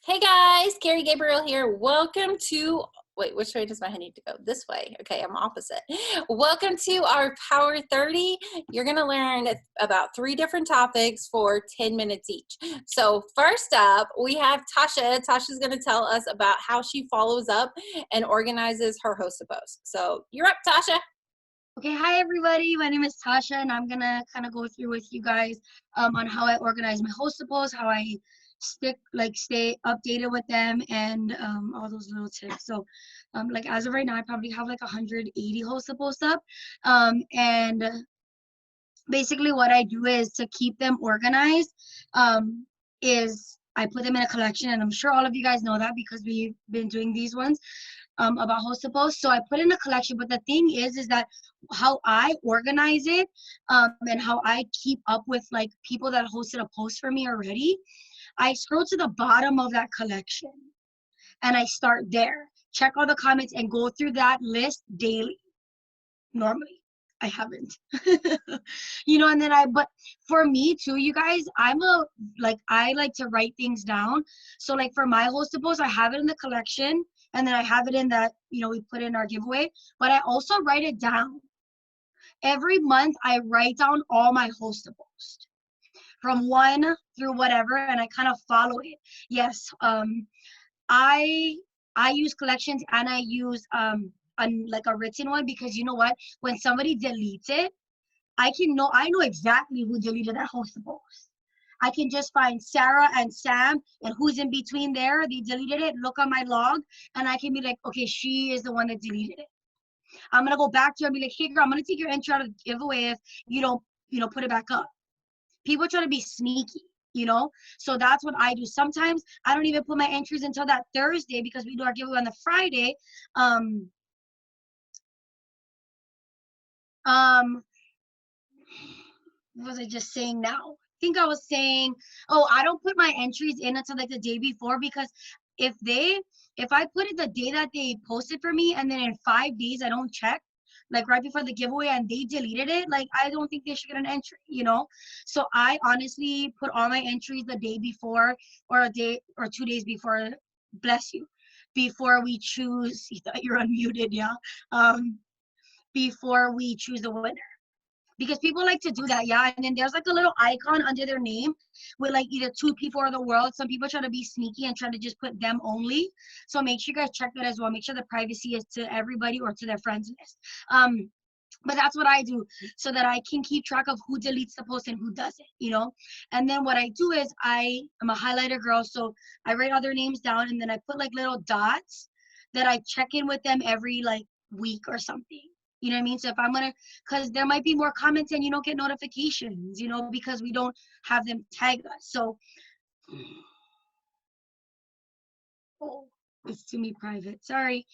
Hey guys, Carrie Gabriel here. Welcome to, wait, which way does my head need to go? This way. Okay, I'm opposite. Welcome to our Power 30. You're going to learn about 3 different topics for 10 minutes each. So first up, we have Tasha. Tasha's going to tell us about how she follows up and organizes her Hosta post. So you're up, Tasha. Okay, hi everybody. My name is Tasha, and I'm gonna kind of go through with you guys on how I organize my Hosta posts, how I stay updated with them, and all those little tips. So, like as of right now, I probably have like 180 Hosta posts up, and basically what I do is to keep them organized. Is I put them in a collection, and I'm sure all of you guys know that because we've been doing these ones about Hosta posts. So I put in a collection, but the thing is that how I organize it and how I keep up with like people that hosted a post for me already, I scroll to the bottom of that collection and I start there, check all the comments and go through that list daily. Normally I haven't. And then but for me too, you guys, I like to write things down. So like for my Hosta post, I have it in the collection, and then I have it in that, we put in our giveaway, but I also write it down. Every month I write down all my Hosta posts from 1 through whatever, and I kind of follow it. Yes, I use collections, and I use like a written one, because you know what? When somebody deletes it, I know exactly who deleted that Hosta post. I can just find Sarah and Sam and who's in between there. They deleted it, look on my log, and I can be like, okay, she is the one that deleted it. I'm gonna go back to her and be like, hey girl, I'm gonna take your entry out of the giveaway if you don't, put it back up. People try to be sneaky. So that's what I do. Sometimes I don't even put my entries until that Thursday, because we do our giveaway on the Friday. What was I just saying now? I think I was saying, oh, I don't put my entries in until like the day before, because if I put it the day that they posted for me, and then in 5 days I don't check, like right before the giveaway, and they deleted it, like I don't think they should get an entry. So I honestly put all my entries the day before, or a day or 2 days before, bless you, before we choose. You thought you're unmuted, yeah. Before we choose the winner, because people like to do that, yeah. And then there's like a little icon under their name with like either 2 people or the world. Some people try to be sneaky and try to just put them only. So make sure you guys check that as well. Make sure the privacy is to everybody or to their friends list. But that's what I do, so that I can keep track of who deletes the post and who doesn't. And then what I do is I am a highlighter girl, so I write all their names down, and then I put like little dots that I check in with them every like week or something. You know what I mean? So if I'm gonna, because there might be more comments and you don't get notifications, because we don't have them tag us. So, oh, it's to me private. Sorry.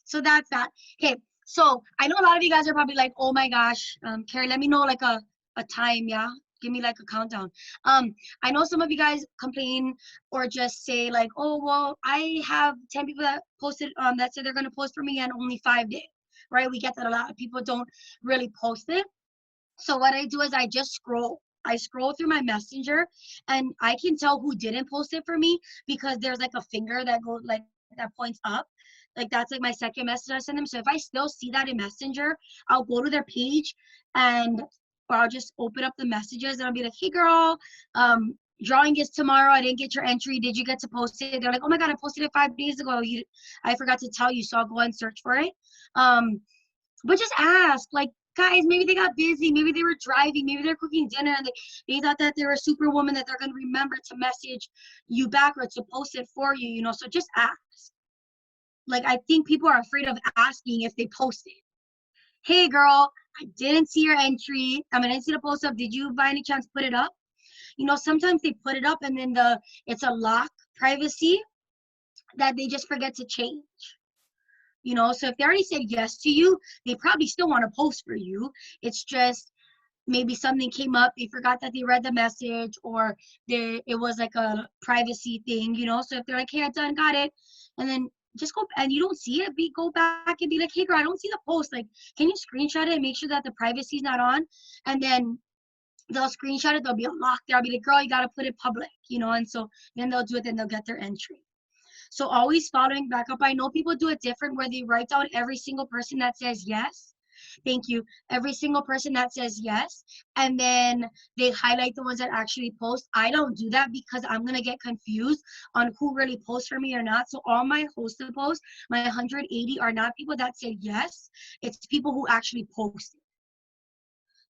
So that's that. Okay. So I know a lot of you guys are probably like, oh my gosh, Carrie, let me know like a time, yeah? Give me like a countdown. I know some of you guys complain or just say like, oh, well, I have 10 people that posted that said they're gonna post for me and only 5 days. Right? We get that a lot. People don't really post it. So what I do is I just scroll. I scroll through my messenger, and I can tell who didn't post it for me, because there's like a finger that goes like that points up. Like that's like my second message I send them. So if I still see that in Messenger, I'll go to their page, or I'll just open up the messages, and I'll be like, hey girl, drawing is tomorrow. I didn't get your entry. Did you get to post it? They're like, oh my God, I posted it 5 days ago. I forgot to tell you. So I'll go and search for it. But just ask, like, guys, maybe they got busy, maybe they were driving, maybe they're cooking dinner, and they thought that they're a superwoman, that they're going to remember to message you back or to post it for you, so just ask. Like, I think people are afraid of asking if they post it. Hey girl, I didn't see your entry. I didn't see the post up. Did you by any chance put it up? Sometimes they put it up and then it's a lock privacy that they just forget to change. So if they already said yes to you, they probably still want to post for you. It's just maybe something came up, they forgot that they read the message, or it was like a privacy thing, So if they're like, hey, I done got it, and then just go, and you don't see it, go back and be like, hey girl, I don't see the post. Like, can you screenshot it and make sure that the privacy is not on? And then they'll screenshot it, there'll be a lock there. I'll be like, girl, you gotta put it public, you know, and so then they'll do it, then they'll get their entry. So always following back up. I know people do it different where they write down every single person that says yes. Thank you. Every single person that says yes. And then they highlight the ones that actually post. I don't do that because I'm going to get confused on who really posts for me or not. So all my hosted posts, my 180 are not people that said yes. It's people who actually posted,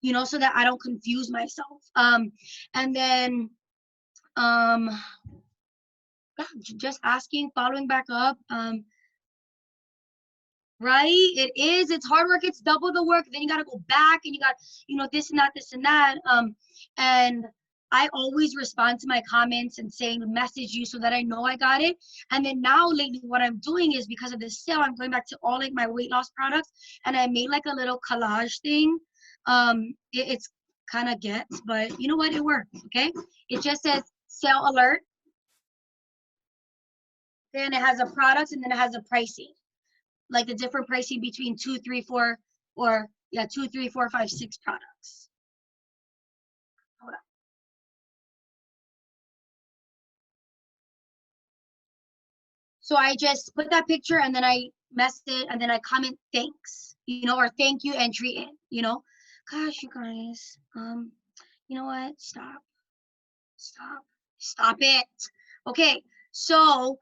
you know, so that I don't confuse myself. And then, yeah, just asking, following back up. Right? It is. It's hard work. It's double the work. Then you got to go back and you got, you know, this and that, this and that. And I always respond to my comments and saying, message you so that I know I got it. And then now lately what I'm doing is because of this sale, I'm going back to all like my weight loss products and I made like a little collage thing. It's kind of gets, but you know what? It works. Okay. It just says sale alert. Then it has a product and then it has a pricing. Like the different pricing between 2, 3, 4, or yeah, 2, 3, 4, 5, 6 products. Hold on. So I just put that picture and then I messed it and then I comment thanks, you know, or thank you entry in, you know. Gosh, you guys, you know what? Stop it. Okay, so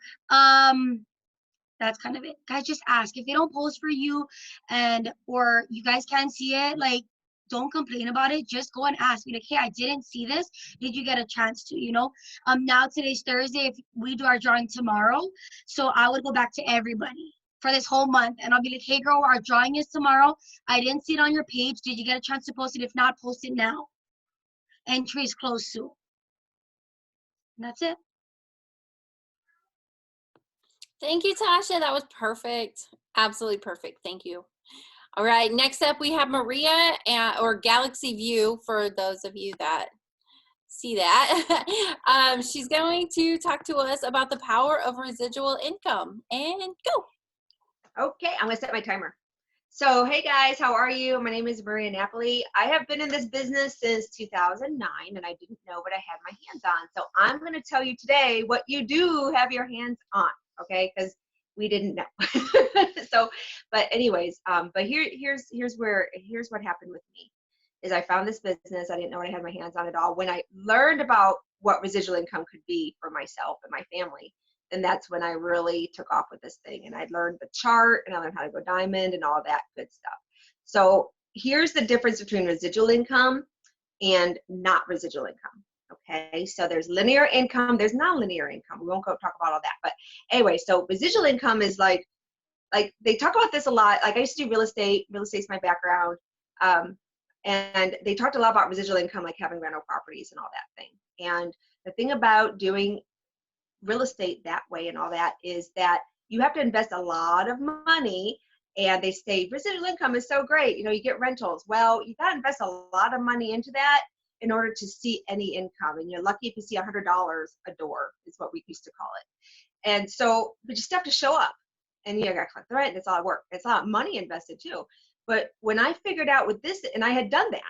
that's kind of it. Guys, just ask. If they don't post for you and or you guys can't see it, like don't complain about it. Just go and ask. Be like, hey, I didn't see this. Did you get a chance to, you know? Now today's Thursday. If we do our drawing tomorrow, so I would go back to everybody for this whole month and I'll be like, hey girl, our drawing is tomorrow. I didn't see it on your page. Did you get a chance to post it? If not, post it now. Entry is closed soon. And that's it. Thank you, Tasha. That was perfect. Absolutely perfect. Thank you. All right. Next up, we have Maria or Galaxy View for those of you that see that. She's going to talk to us about the power of residual income. And go. Okay, I'm gonna set my timer. So, hey guys, how are you? My name is Maria Napoli. I have been in this business since 2009 and I didn't know what I had my hands on. So I'm gonna tell you today what you do have your hands on, okay? Because we didn't know. So, but anyways, but here's what happened with me is I found this business. I didn't know what I had my hands on at all. When I learned about what residual income could be for myself and my family, and that's when I really took off with this thing. And I learned the chart and I learned how to go diamond and all that good stuff. So here's the difference between residual income and not residual income. Okay, so there's linear income, there's non-linear income. We won't go talk about all that. But anyway, so residual income is like they talk about this a lot. Like I used to do real estate. Real estate's my background. And they talked a lot about residual income, like having rental properties and all that thing. And the thing about doing real estate that way and all that is that you have to invest a lot of money, and they say residual income is so great, you know, you get rentals. Well, you got to invest a lot of money into that in order to see any income, and you're lucky if you see $100 a door is what we used to call it. And so but you still have to show up and you got to collect the rent. It's a lot of work. It's a lot of money invested too. But when I figured out with this, and I had done that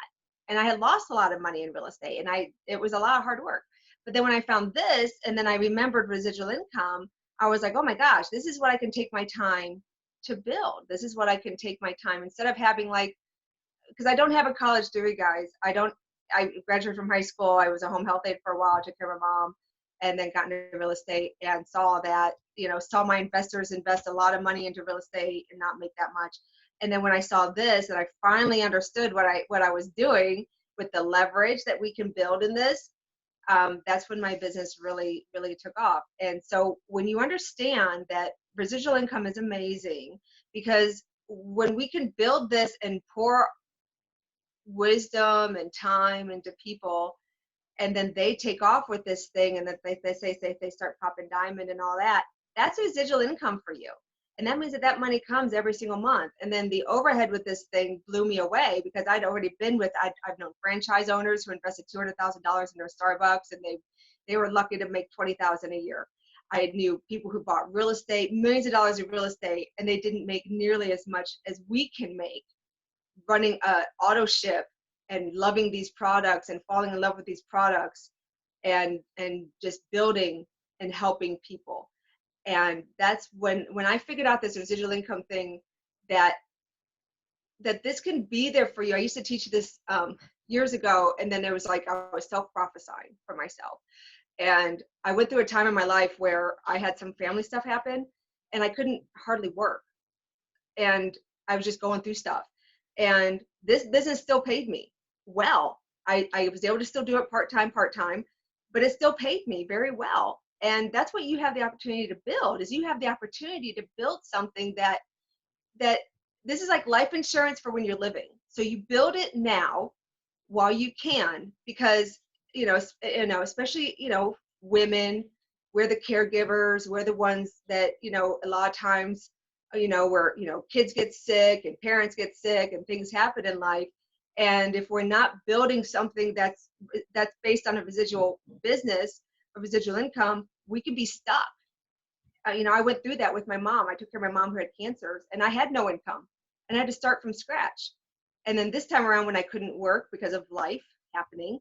and I had lost a lot of money in real estate, and it was a lot of hard work. But then when I found this, and then I remembered residual income, I was like, oh my gosh, this is what I can take my time to build. This is what I can take my time instead of having because I don't have a college degree, guys. I graduated from high school. I was a home health aide for a while. I took care of my mom and then got into real estate and saw that, saw my investors invest a lot of money into real estate and not make that much. And then when I saw this and I finally understood what I was doing with the leverage that we can build in this, that's when my business really, really took off. And so when you understand that residual income is amazing, because when we can build this and pour wisdom and time into people, and then they take off with this thing, and that they start popping diamond and all that, that's residual income for you. And that means that money comes every single month. And then the overhead with this thing blew me away, because I'd already been I've known franchise owners who invested $200,000 in their Starbucks, and they were lucky to make $20,000 a year. I knew people who bought real estate, millions of dollars in real estate, and they didn't make nearly as much as we can make running a auto ship and loving these products and falling in love with these products and just building and helping people. And that's when I figured out this residual income thing, that this can be there for you. I used to teach this years ago, and then there was like, I was self-prophesying for myself. And I went through a time in my life where I had some family stuff happen and I couldn't hardly work. And I was just going through stuff. And this business still paid me well. I was able to still do it part-time, but it still paid me very well. And that's what you have the opportunity to build, is you have the opportunity to build something that this is like life insurance for when you're living. So you build it now while you can, because especially women, we're the caregivers, we're the ones that a lot of times where kids get sick and parents get sick and things happen in life. And if we're not building something that's based on a residual business, a residual income, we can be stuck. I went through that with my mom. I took care of my mom who had cancers, and I had no income, and I had to start from scratch. And then this time around, when I couldn't work because of life happening,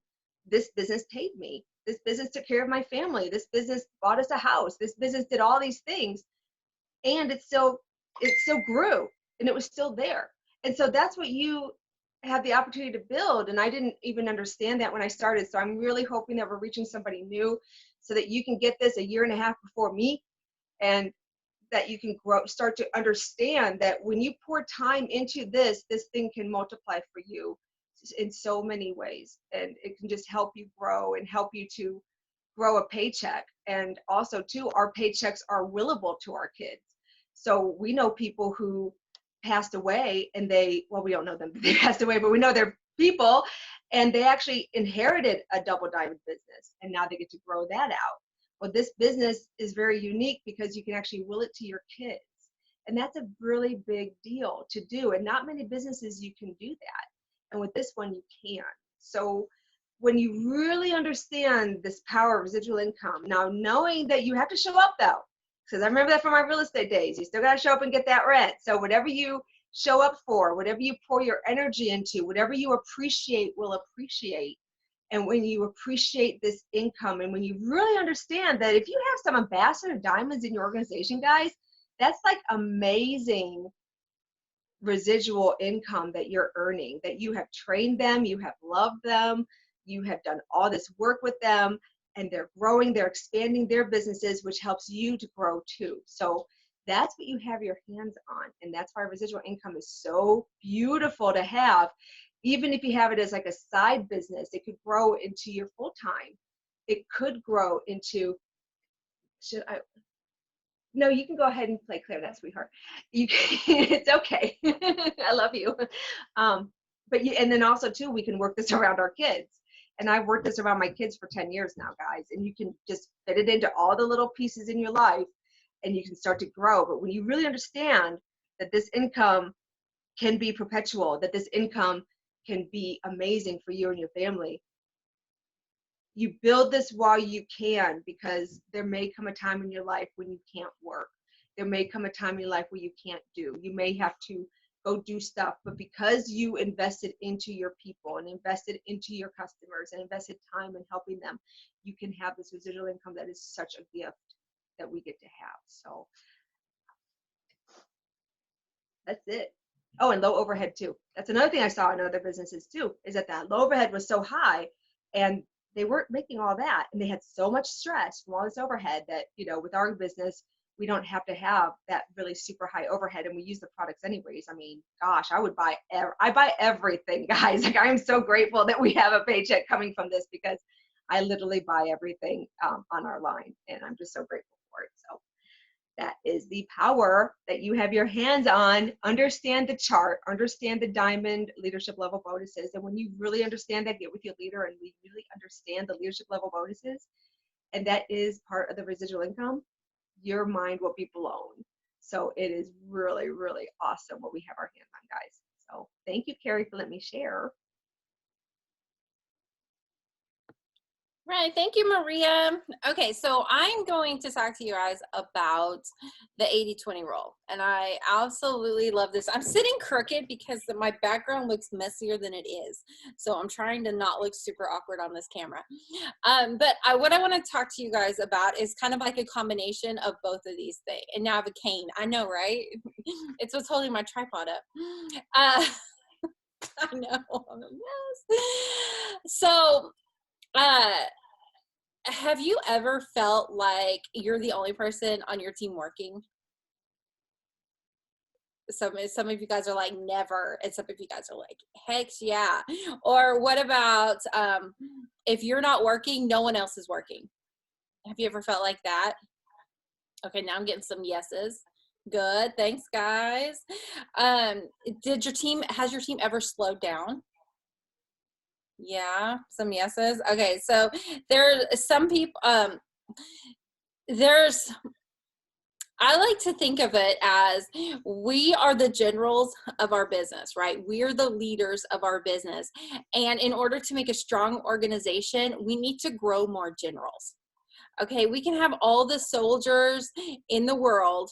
this business paid me. This business took care of my family. This business bought us a house. This business did all these things, and it still grew, and it was still there. And so that's what you have the opportunity to build. And I didn't even understand that when I started. So I'm really hoping that we're reaching somebody new, so that you can get this a year and a half before me, and that you can start to understand that when you pour time into this thing can multiply for you in so many ways. And it can just help you grow and help you to grow a paycheck. And also too, our paychecks are willable to our kids. So we know people who passed away, and we don't know them, they passed away, but we know they're people, and they actually inherited a Double Diamond business, and now they get to grow that out. Well, this business is very unique because you can actually will it to your kids. And that's a really big deal to do. And not many businesses you can do that. And with this one, you can. So when you really understand this power of residual income, now knowing that you have to show up though, because I remember that from my real estate days, you still got to show up and get that rent. So whatever you show up for, whatever you pour your energy into, whatever you appreciate will appreciate. And when you appreciate this income, and when you really understand that if you have some ambassador diamonds in your organization, guys, that's like amazing residual income that you're earning, that you have trained them, you have loved them, you have done all this work with them, and they're growing, they're expanding their businesses, which helps you to grow too. So that's what you have your hands on. And that's why residual income is so beautiful to have. Even if you have it as like a side business, it could grow into your full time. It could grow into, no, you can go ahead and play Claire that, sweetheart. It's okay. I love you. And then also too, we can work this around our kids. And I've worked this around my kids for 10 years now, guys. And you can just fit it into all the little pieces in your life, and you can start to grow. But when you really understand that this income can be perpetual, that this income can be amazing for you and your family, you build this while you can, because there may come a time in your life when you can't work. There may come a time in your life where you can't do. You may have to go do stuff, but because you invested into your people and invested into your customers and invested time in helping them, you can have this residual income that is such a gift that we get to have. So that's it. Oh, and low overhead too. That's another thing I saw in other businesses too, is that low overhead was so high, and they weren't making all that, and they had so much stress from all this overhead that, with our business, we don't have to have that really super high overhead, and we use the products anyways. I mean, gosh, I buy everything, guys. Like, I am so grateful that we have a paycheck coming from this, because I literally buy everything on our line, and I'm just so grateful for it. So that is the power that you have your hands on. Understand the chart, understand the diamond leadership level bonuses. And when you really understand that, get with your leader and we really understand the leadership level bonuses, and that is part of the residual income, your mind will be blown. So it is really, really awesome what we have our hands on, guys. So thank you, Carrie, for letting me share. Right. Thank you, Maria. Okay, so I'm going to talk to you guys about the 80-20 rule. And I absolutely love this. I'm sitting crooked because my background looks messier than it is. So I'm trying to not look super awkward on this camera. What I want to talk to you guys about is kind of like a combination of both of these things. And now I have a cane. I know, right? It's what's holding my tripod up. Uh, I know. I'm a mess. So, uh, have you ever felt like you're the only person on your team working? Some of you guys are like never, and some of you guys are like heck yeah. Or what about if you're not working, no one else is working? Have you ever felt like that? Okay, now I'm getting some yeses. Good, thanks guys. Has your team ever slowed down? Yeah, some yeses. Okay, so there are some people there's I like to think of it as we are the generals of our business, right? We're the leaders of our business. And in order to make a strong organization, we need to grow more generals. Okay, we can have all the soldiers in the world,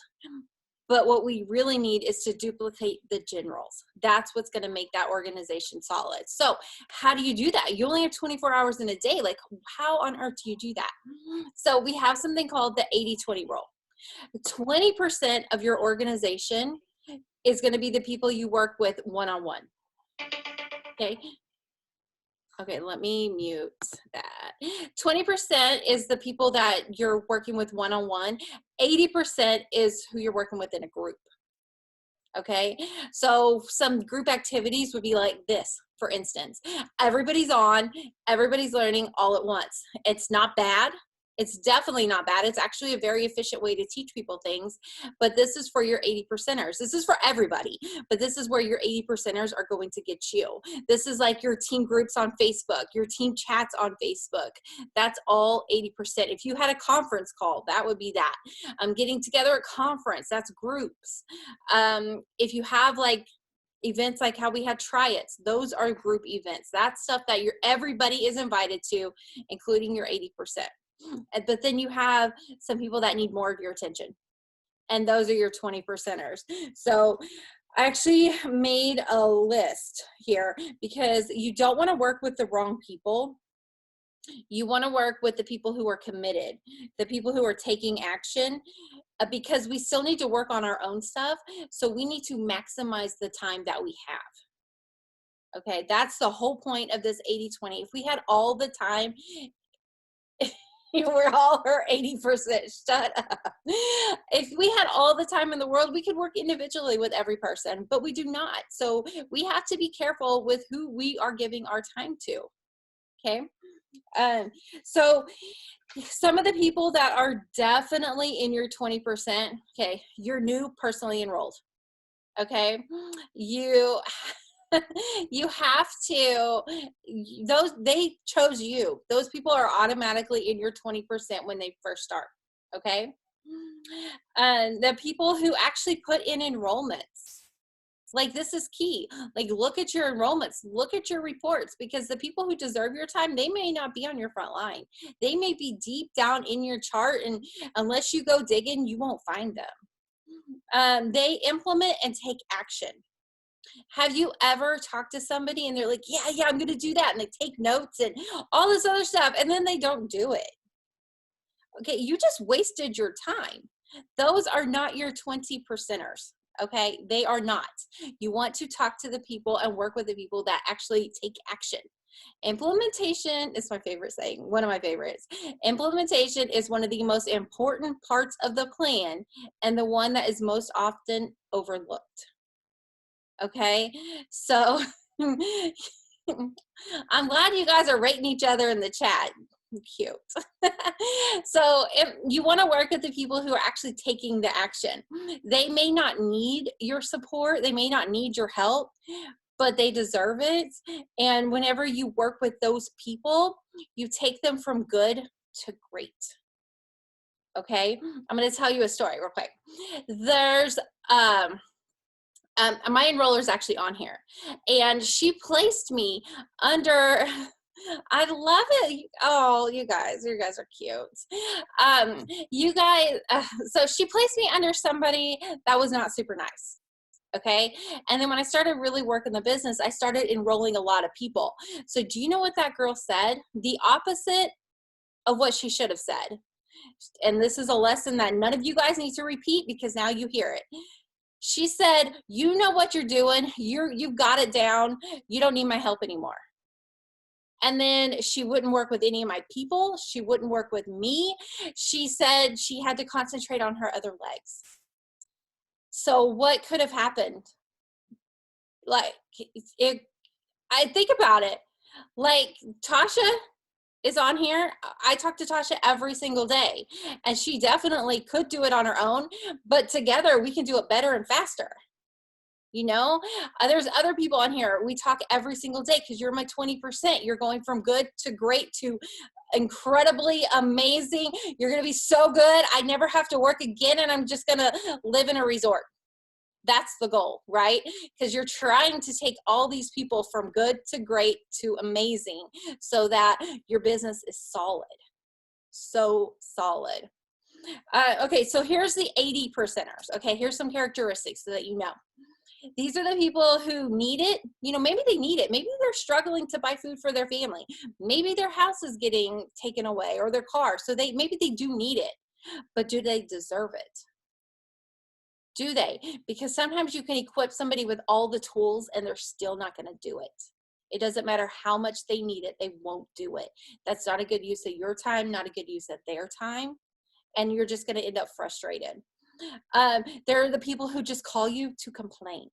but what we really need is to duplicate the generals. That's what's going to make that organization solid. So how do you do that? You only have 24 hours in a day. Like, how on earth do you do that? So we have something called the 80-20 rule. 20% of your organization is going to be the people you work with one-on-one. Okay. Okay, let me mute that. 20% is the people that you're working with one-on-one. 80% is who you're working with in a group. Okay, so some group activities would be like this, for instance. Everybody's on, everybody's learning all at once. It's not bad. It's definitely not bad. It's actually a very efficient way to teach people things, but this is for your 80%ers. This is for everybody, but this is where your 80%ers are going to get you. This is like your team groups on Facebook, your team chats on Facebook. That's all 80%. If you had a conference call, that would be that. Getting together at conference, that's groups. If you have like events like how we had try-its, those are group events. That's stuff that everybody is invited to, including your 80%. But then you have some people that need more of your attention, and those are your 20%ers. So I actually made a list here because you don't want to work with the wrong people. You want to work with the people who are committed, the people who are taking action, because we still need to work on our own stuff. So we need to maximize the time that we have. Okay, that's the whole point of this 80-20. If we had all the time, we're all her 80%. Shut up. If we had all the time in the world, we could work individually with every person, but we do not. So we have to be careful with who we are giving our time to. Okay. So some of the people that are definitely in your 20%, okay, you're new personally enrolled. Okay. You have to, they chose you. Those people are automatically in your 20% when they first start. Okay. And the people who actually put in enrollments, like this is key. Like look at your enrollments, look at your reports, because the people who deserve your time, they may not be on your front line. They may be deep down in your chart, and unless you go digging, you won't find them. They implement and take action. Have you ever talked to somebody and they're like, yeah, I'm going to do that. And they take notes and all this other stuff, and then they don't do it. Okay, you just wasted your time. Those are not your 20%ers. Okay, they are not. You want to talk to the people and work with the people that actually take action. Implementation is my favorite saying, one of my favorites. Implementation is one of the most important parts of the plan and the one that is most often overlooked. Okay, so I'm glad you guys are rating each other in the chat. Cute. So you want to work with the people who are actually taking the action. They may not need your support, they may not need your help, but they deserve it. And whenever you work with those people, you take them from good to great. Okay, I'm going to tell you a story real quick. There's my enroller is actually on here, and she placed me under I love it. Oh, you guys are cute. You guys, so she placed me under somebody that was not super nice. Okay. And then when I started really working the business, I started enrolling a lot of people. So do you know what that girl said? The opposite of what she should have said. And this is a lesson that none of you guys need to repeat because now you hear it. She said, you know what you're doing. You've got it down. You don't need my help anymore. And then she wouldn't work with any of my people. She wouldn't work with me. She said she had to concentrate on her other legs. So what could have happened? Like, I think about it. Like, Tasha is on here. I talk to Tasha every single day, and she definitely could do it on her own, but together we can do it better and faster. You know, there's other people on here. We talk every single day because you're my 20%. You're going from good to great to incredibly amazing. You're going to be so good. I never have to work again, and I'm just going to live in a resort. That's the goal, right? Because you're trying to take all these people from good to great to amazing so that your business is solid. So solid. Okay, so here's the 80 percenters. Okay, here's some characteristics so that you know. These are the people who need it. You know, maybe they need it. Maybe they're struggling to buy food for their family. Maybe their house is getting taken away or their car. So maybe they do need it, but do they deserve it? Do they? Because sometimes you can equip somebody with all the tools and they're still not going to do it. It doesn't matter how much they need it, they won't do it. That's not a good use of your time, not a good use of their time. And you're just going to end up frustrated. There are the people who just call you to complain.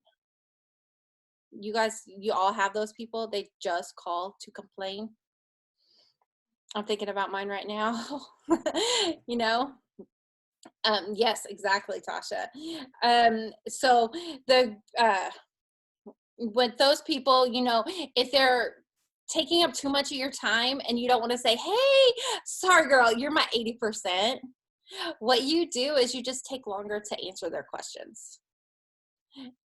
You guys, you all have those people. They just call to complain. I'm thinking about mine right now. You know? Yes, exactly, Tasha. So with those people, you know, if they're taking up too much of your time and you don't want to say, hey, sorry, girl, you're my 80%. What you do is you just take longer to answer their questions.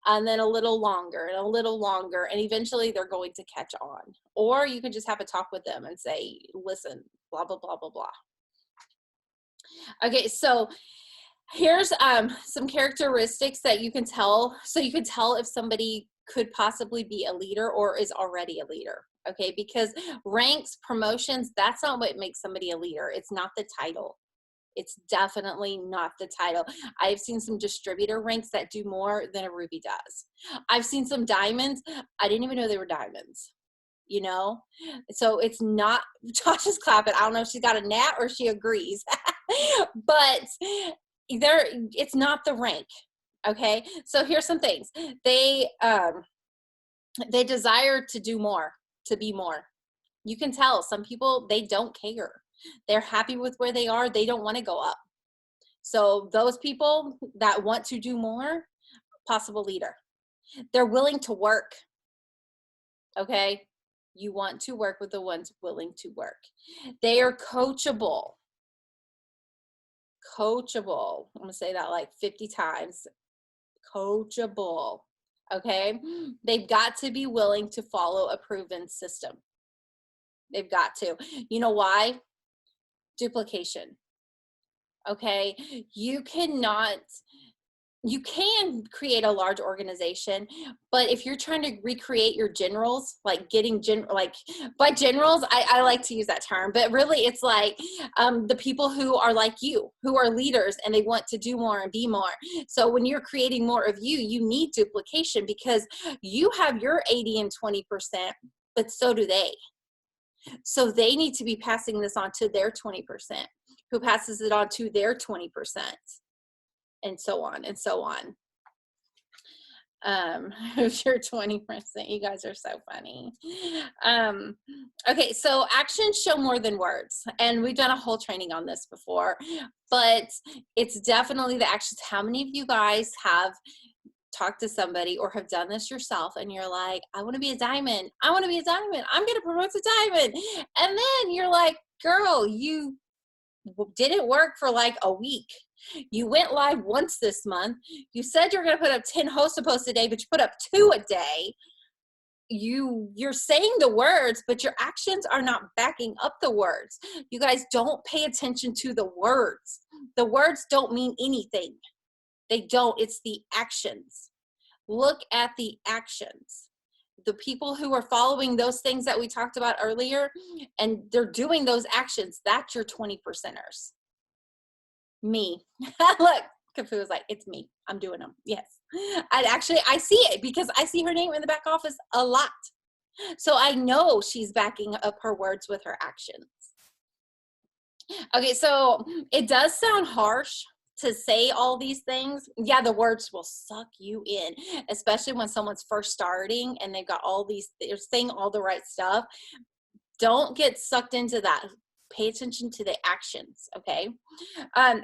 And then a little longer and a little longer, and eventually they're going to catch on. Or you can just have a talk with them and say, listen, blah, blah, blah, blah, blah. Okay, so here's some characteristics that you can tell. So you can tell if somebody could possibly be a leader or is already a leader. Okay, because ranks, promotions, that's not what makes somebody a leader. It's not the title. It's definitely not the title. I've seen some distributor ranks that do more than a Ruby does. I've seen some diamonds. I didn't even know they were diamonds, you know? So it's not, Tasha's clapping. I don't know if she's got a gnat or she agrees, but it's not the rank. Okay. So here's some things. They desire to do more, to be more. You can tell some people, they don't care. They're happy with where they are. They don't want to go up. So those people that want to do more, possible leader. They're willing to work. Okay. You want to work with the ones willing to work. They are coachable. Coachable. I'm going to say that like 50 times. Coachable. Okay. They've got to be willing to follow a proven system. They've got to. You know why? Duplication. Okay. You can create a large organization, but if you're trying to recreate your generals, like by generals, I like to use that term, but really it's like the people who are like you, who are leaders and they want to do more and be more. So when you're creating more of you, you need duplication because you have your 80 and 20%, but so do they. So they need to be passing this on to their 20%, who passes it on to their 20%, and so on and so on. If you're 20%, you guys are so funny. Okay, so actions show more than words, and we've done a whole training on this before, but it's definitely the actions. How many of you guys have talked to somebody or have done this yourself and you're like, I want to be a diamond. I want to be a diamond. I'm going to promote to diamond. And then you're like, girl, you didn't work for like a week. You went live once this month. You said you're going to put up 10 host posts a day, but you put up 2 a day. you're saying the words, but your actions are not backing up the words. You guys don't pay attention to the words. The words don't mean anything. They don't. It's the actions. Look at the actions. The people who are following those things that we talked about earlier, and they're doing those actions, that's your 20%ers. Me. Look, Kafu was like, it's me. I'm doing them. Yes. I see it because I see her name in the back office a lot. So I know she's backing up her words with her actions. Okay, so it does sound harsh to say all these things. Yeah, the words will suck you in, especially when someone's first starting and they've got all these, they're saying all the right stuff. Don't get sucked into that. Pay attention to the actions, okay?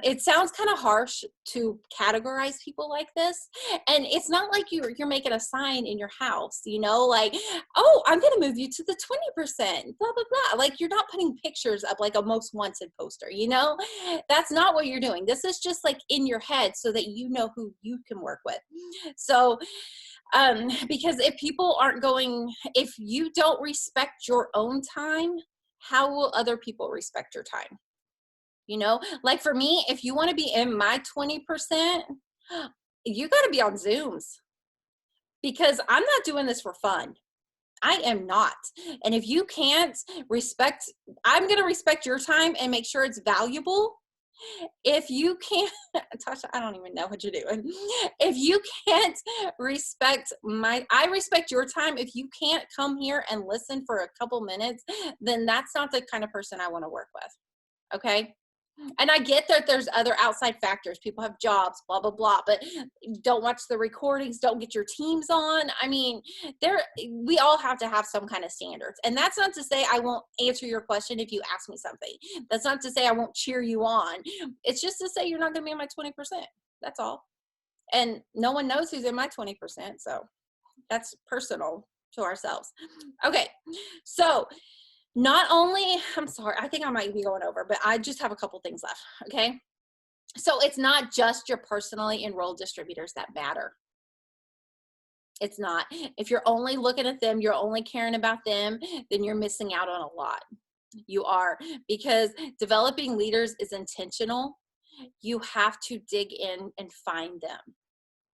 It sounds kind of harsh to categorize people like this, and it's not like you're making a sign in your house, you know, like, oh, I'm gonna move you to the 20%, blah blah blah. Like, you're not putting pictures up like a most wanted poster, you know. That's not what you're doing. This is just like in your head so that you know who you can work with. So because if you don't respect your own time, how will other people respect your time? You know, like for me, if you want to be in my 20%, you got to be on Zooms, because I'm not doing this for fun. I am not. And if you can't respect, I'm going to respect your time and make sure it's valuable. If you can't, Tasha, I don't even know what you're doing. If you can't I respect your time. If you can't come here and listen for a couple minutes, then that's not the kind of person I want to work with. Okay. And I get that there's other outside factors. People have jobs, blah, blah, blah, but don't watch the recordings, don't get your teams on. I mean, we all have to have some kind of standards. And that's not to say I won't answer your question if you ask me something. That's not to say I won't cheer you on. It's just to say you're not going to be in my 20%. That's all. And no one knows who's in my 20%. So that's personal to ourselves. Okay. So not only, I'm sorry, I think I might be going over, but I just have a couple things left, okay? So it's not just your personally enrolled distributors that matter. It's not. If you're only looking at them, you're only caring about them, then you're missing out on a lot. You are, because developing leaders is intentional. You have to dig in and find them.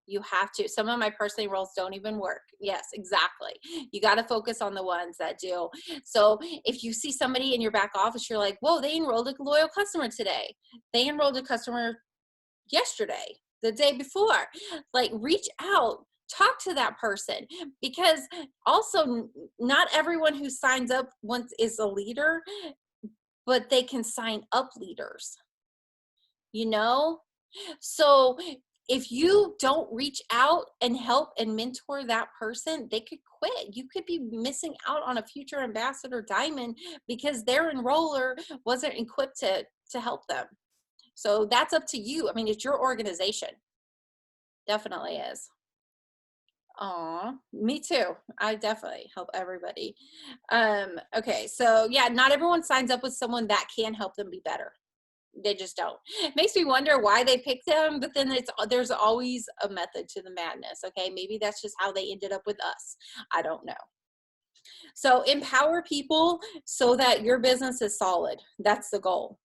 You have to. Some of my personal roles don't even work. Yes, exactly. You got to focus on the ones that do. So if you see somebody in your back office, you're like, whoa, they enrolled a loyal customer today. They enrolled a customer yesterday, the day before. Like, reach out, talk to that person, because also not everyone who signs up once is a leader, but they can sign up leaders, you know? So if you don't reach out and help and mentor that person, they could quit. You could be missing out on a future ambassador diamond because their enroller wasn't equipped to help them. So that's up to you. I mean, it's your organization. Definitely is. Aw, me too. I definitely help everybody. Okay, so yeah, not everyone signs up with someone that can help them be better. They just don't. It makes me wonder why they picked them, but then there's always a method to the madness. Okay, maybe that's just how they ended up with us. I don't know. So empower people so that your business is solid. That's the goal.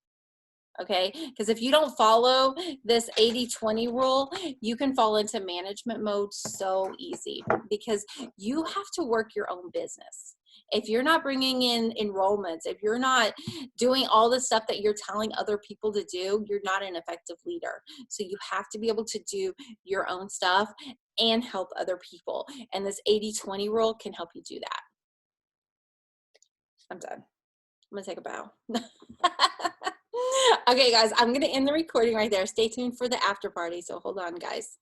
Okay, because if you don't follow this 80-20 rule, you can fall into management mode so easy, because you have to work your own business. If you're not bringing in enrollments, if you're not doing all the stuff that you're telling other people to do, you're not an effective leader. So you have to be able to do your own stuff and help other people. And this 80-20 rule can help you do that. I'm done. I'm gonna take a bow. Okay, guys, I'm gonna end the recording right there. Stay tuned for the after party. So hold on, guys.